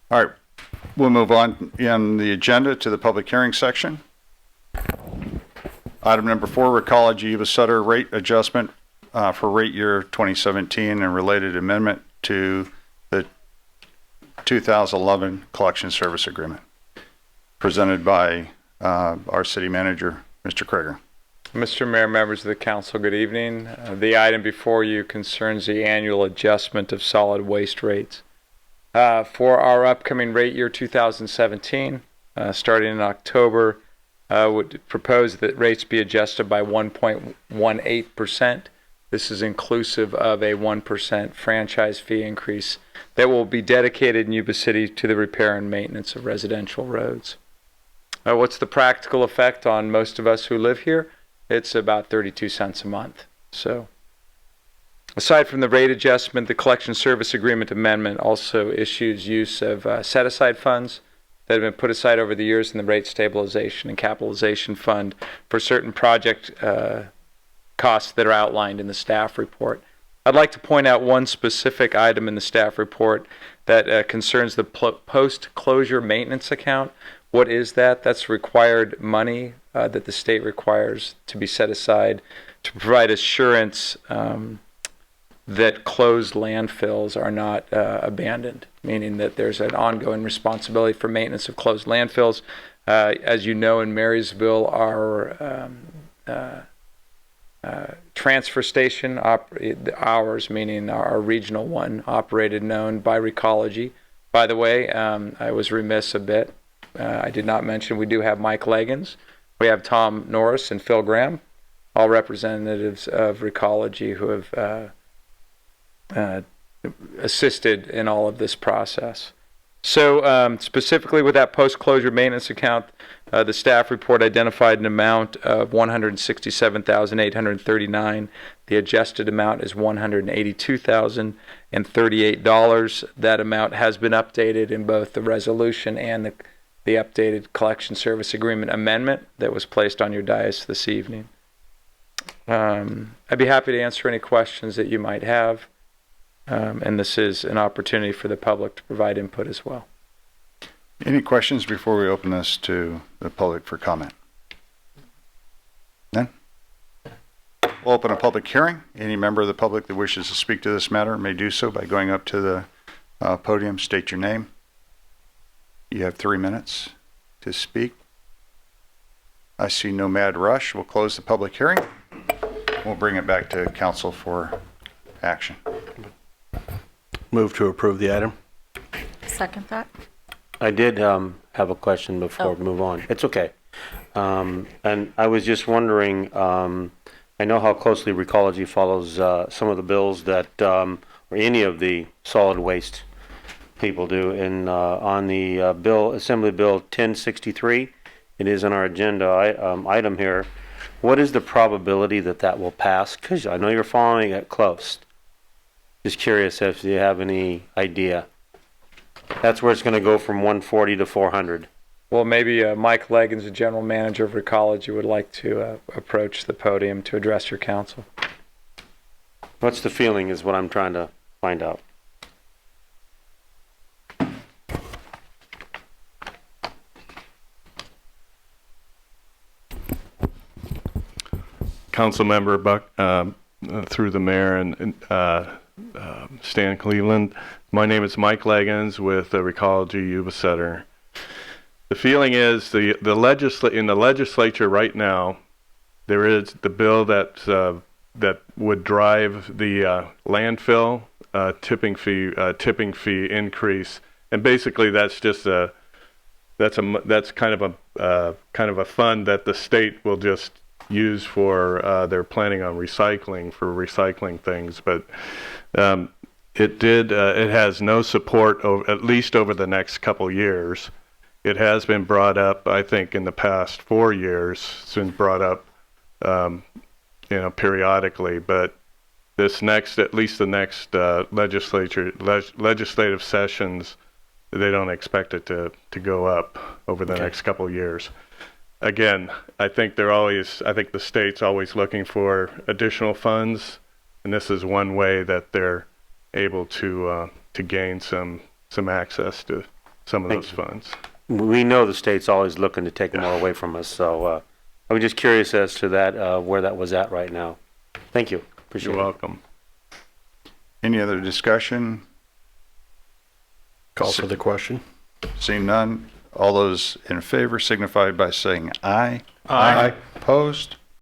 All right, we'll move on in the agenda to the public hearing section. Item number 4, Recology Yuba City rate adjustment for rate year 2017 and related amendment to the 2011 collection service agreement, presented by our city manager, Mr. Krager. Mr. Mayor, members of the council, good evening. The item before you concerns the annual adjustment of solid waste rates. For our upcoming rate year 2017, starting in October, would propose that rates be adjusted by 1.18%. This is inclusive of a 1% franchise fee increase that will be dedicated in Yuba City to the repair and maintenance of residential roads. What's the practical effect on most of us who live here? It's about 32 cents a month. So, aside from the rate adjustment, the collection service agreement amendment also issues use of set-aside funds that have been put aside over the years in the rate stabilization and capitalization fund for certain project costs that are outlined in the staff report. I'd like to point out one specific item in the staff report that concerns the post-closure maintenance account. What is that? That's required money that the state requires to be set aside to provide assurance that closed landfills are not abandoned, meaning that there's an ongoing responsibility for maintenance of closed landfills. As you know, in Marysville, our transfer station, ours, meaning our regional one, operated and owned by Recology. By the way, I was remiss a bit. I did not mention we do have Mike Leggins. We have Tom Norris and Phil Graham, all representatives of Recology who have assisted in all of this process. So specifically with that post-closure maintenance account, the staff report identified an amount of $167,839. The adjusted amount is $182,038. That amount has been updated in both the resolution and the updated collection service agreement amendment that was placed on your dais this evening. I'd be happy to answer any questions that you might have. And this is an opportunity for the public to provide input as well. Any questions before we open this to the public for comment? None? We'll open a public hearing. Any member of the public that wishes to speak to this matter may do so by going up to the podium, state your name. You have 3 minutes to speak. I see no mad rush. We'll close the public hearing. We'll bring it back to council for action. Move to approve the item. Second that. I did have a question before we move on. It's okay. And I was just wondering, I know how closely Recology follows some of the bills that, or any of the solid waste people do. And on the Assembly Bill 1063, it is on our agenda item here. What is the probability that that will pass? Because I know you're following it close. Just curious if you have any idea. That's where it's going to go from 140 to 400. Well, maybe Mike Leggins, the general manager of Recology, would like to approach the podium to address your council. What's the feeling is what I'm trying to find out. Councilmember Buck, through the mayor and Stan Cleveland. My name is Mike Leggins with Recology Yuba City. The feeling is in the legislature right now, there is the bill that would drive the landfill tipping fee increase, and basically that's just that's kind of a fund that the state will just use for they're planning on recycling things, but it has no support at least over the next couple years. It has been brought up, I think, in the past 4 years. It's been brought up, periodically. But at least the next legislative sessions, they don't expect it to go up over the next couple years. Again, I think the state's always looking for additional funds, and this is one way that they're able to gain some access to some of Thank those you. funds. We know the state's always looking to take more away from us, so I was just curious as to that, where that was at right now. Thank you. Appreciate You're it. welcome. Any other discussion? Call for the question. Seeing none, all those in favor signify by saying aye. Aye. Opposed?